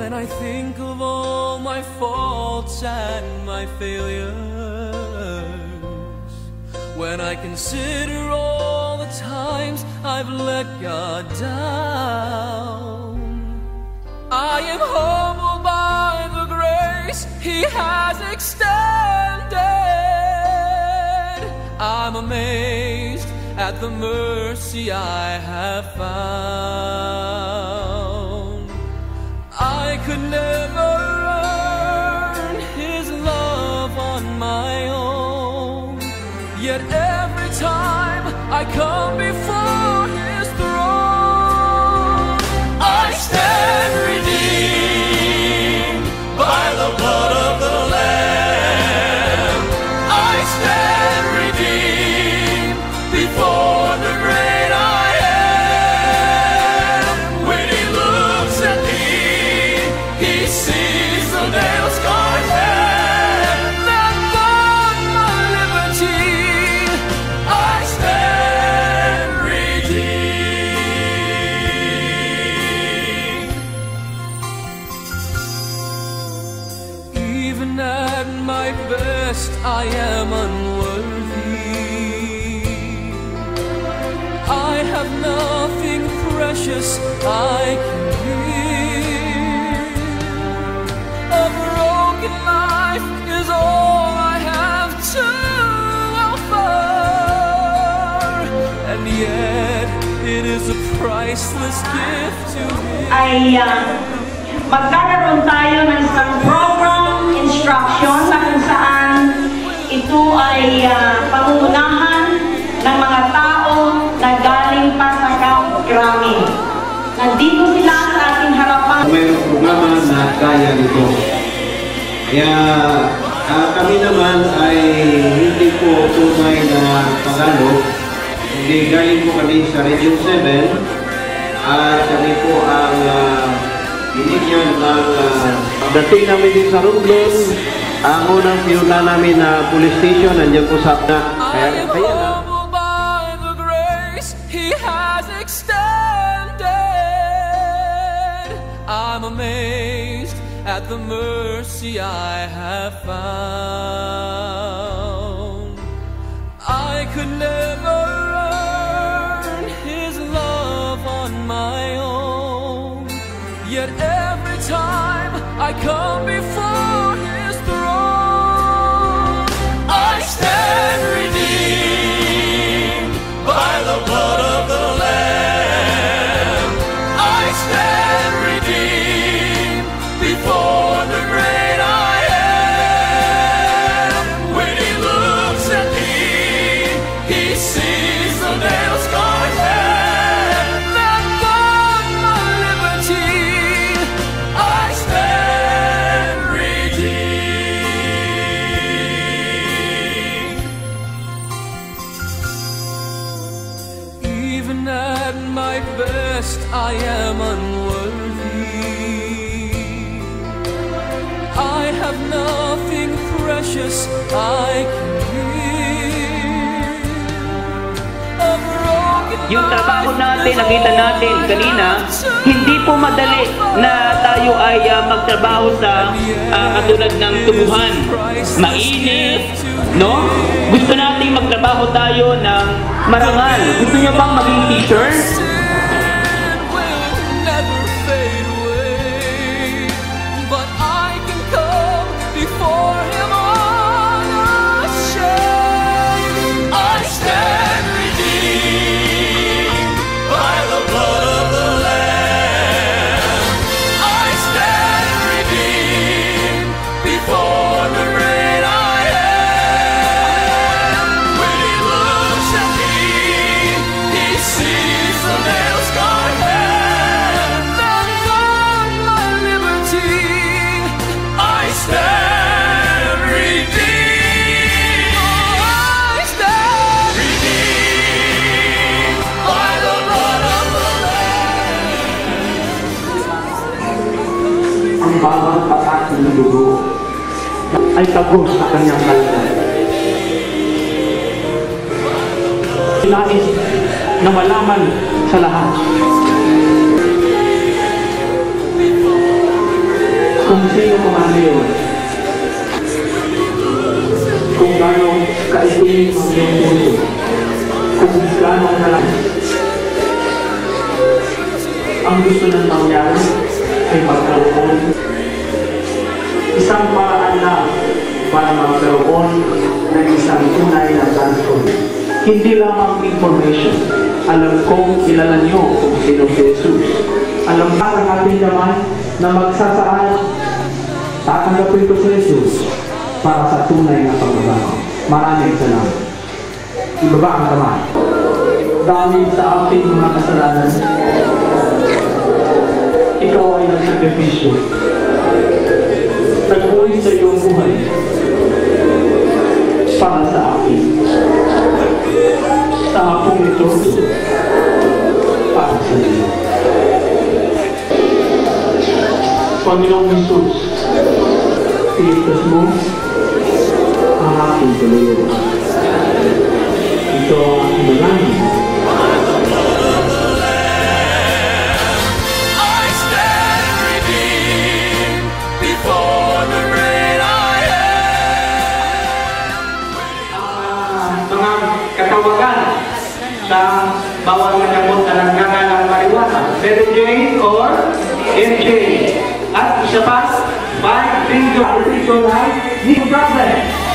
When I think of all my faults and my failures, when I consider all the times I've let God down, I am humbled by the grace He has extended. I'm amazed at the mercy I have found. I could never earn His love on my own, yet every time I come before His throne, I stand redeemed by the blood of the Lamb. I stand redeemed before the great I am. When He looks at me, He sees the nail-scarred hand that bought my liberty. I stand redeemed. Even at my best, I am unworthy. I have nothing precious I can give. A broken life is all I have to offer, and yet it is a priceless gift to Him. Ay magkakaroon tayo ng isang program instruction na kung saan ito ay pangunahan ng mga tao na galing pa sa Camp Grammy. Nandito sila sa ating harapan. Mayroong programa na kaya nito. Kaya kami naman ay hindi po tunay na Tagalog. Hindi, galing po kami sa Region 7 at kami po ang binigyan ng dating namin din sa Romblon. Ang unang pinuna namin na police station nandiyan po sa I am humbled by the grace He has extended. I'm amazed at the mercy I have found. I could never earn His love on my own, yet every time I come before His throne, I stand redeemed by the blood of the Lamb. I stand redeemed before the great I am. When He looks at me, He sees the nail-scarred hand that bought my liberty. I stand redeemed. Even at my best, I am unworthy. I have nothing precious I can give. A broken Yung trabaho life natin, is nakita all natin I kanina, have to hindi po madali na tayo ay magtrabaho sa katulad ng tubuhan. Mainit, no? Gusto nating magtrabaho tayo ng marangal. Gusto niyo bang maging teacher? Sin will never fade away, but I can come before Him unashamed. I stand redeemed by the blood of the Lamb. I stand redeemed before the great I am. When He looks at me, He sees the nail-scarred hand that bought my liberty. I stand redeemed. I stand redeemed by the blood of the Lamb. Ang bawat patak ng dugo ay tagos sa kanyang kalooban. Nais na malaman sa lahat kung sino ka man ngayon, kung gano'ng kaitin ang iyong puso, kung gano'ng nalang ang gusto ng mangyari ay magkaroon isang paraan lang para magkaroon ng isang tunay na transform. Hindi lamang information. Alam kong kilala niyo kung sino si Jesus. Alam ba ang ating naman na magsasaad tatanggapin ko si Jesus para sa tunay na pagbabago. Maraming salamat. Ibaba ang kamay. Dahil sa ating mga kasalanan, ikaw ay nagsakripisyo. Nag-uwi sa iyong buhay para sa akin. Sa hapong ito, para sa iyo. Panginoong Jesus, iligtas mo ang aking kaluluwa. Ito ang aking dalangin. I stand redeemed before the great I am. Mga katawagan sa bawal na gamot na nagkakalang marijuana. Mary Jane or MJ. At isa pa, 5 billion people life, need problem.